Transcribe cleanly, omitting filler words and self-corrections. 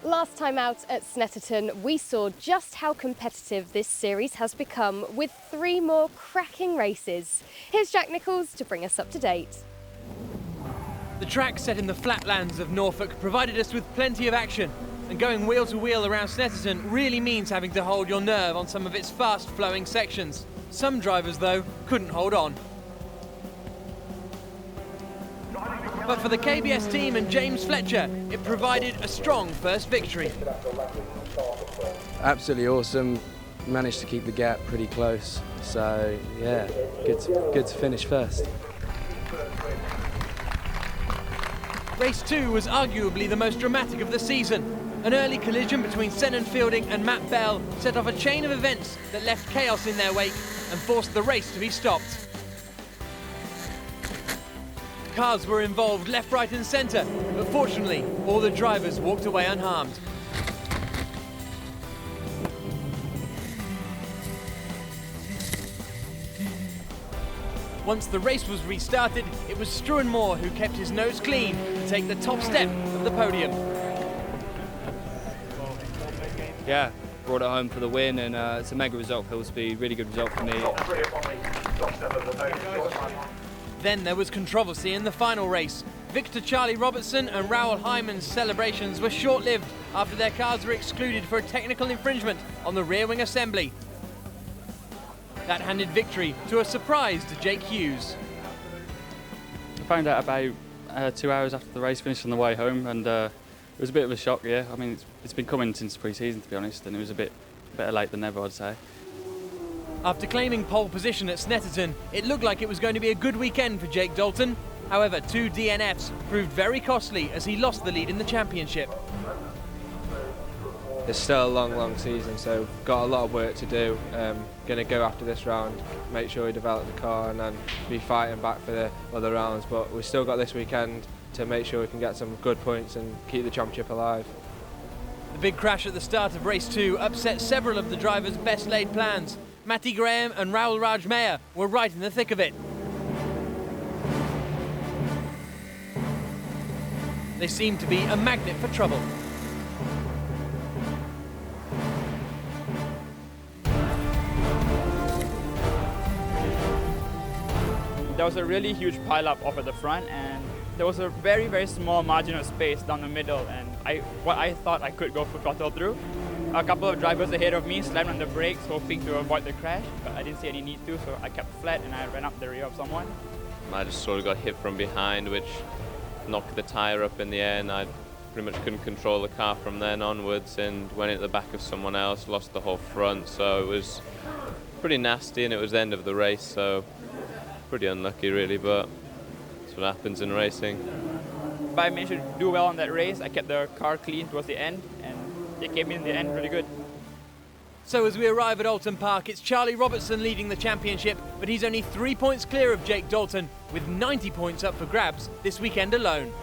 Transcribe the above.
Last time out at Snetterton, we saw just how competitive this series has become with 3 more cracking races. Here's Jack Nichols to bring us up to date. The track set in the flatlands of Norfolk provided us with plenty of action, and going wheel to wheel around Snetterton really means having to hold your nerve on some of its fast-flowing sections. Some drivers, though, couldn't hold on. But for the KBS team and James Fletcher, it provided a strong first victory. Absolutely awesome. Managed to keep the gap pretty close. So yeah, good to finish first. Race 2 was arguably the most dramatic of the season. An early collision between Senan Fielding and Matt Bell set off a chain of events that left chaos in their wake and forced the race to be stopped. Cars were involved left, right and centre, but fortunately all the drivers walked away unharmed. Once the race was restarted, it was Struan Moore who kept his nose clean to take the top step of the podium. Yeah, brought it home for the win, and it's a mega result. Feels to be a really good result for me. Then there was controversy in the final race. Victor Charlie Robertson and Raoul Hyman's celebrations were short-lived after their cars were excluded for a technical infringement on the rear wing assembly. That handed victory to a surprised Jake Hughes. I found out about 2 hours after the race finished on the way home, and it was a bit of a shock, yeah. I mean, it's been coming since pre-season, to be honest, and it was a bit better late than never, I'd say. After claiming pole position at Snetterton, it looked like it was going to be a good weekend for Jake Dalton. However, 2 DNFs proved very costly as he lost the lead in the championship. It's still a long season, so got a lot of work to do. Going to go after this round, make sure we develop the car and then be fighting back for the other rounds. But we've still got this weekend to make sure we can get some good points and keep the championship alive. The big crash at the start of race 2 upset several of the drivers' best laid plans. Matty Graham and Raoul Rajmeyer were right in the thick of it. They seemed to be a magnet for trouble. There was a really huge pile-up off at the front, and there was a very small margin of space down the middle, and what I thought I could go for throttle through. A couple of drivers ahead of me slammed on the brakes, hoping to avoid the crash, but I didn't see any need to, so I kept flat and I ran up the rear of someone. I just sort of got hit from behind, which knocked the tyre up in the air, and I pretty much couldn't control the car from then onwards, and went at the back of someone else, lost the whole front, so it was pretty nasty, and it was the end of the race, so pretty unlucky really, but that's what happens in racing. But I managed to do well on that race. I kept the car clean towards the end, and it came in the end really good. So as we arrive at Alton Park, it's Charlie Robertson leading the championship, but he's only 3 points clear of Jake Dalton, with 90 points up for grabs this weekend alone.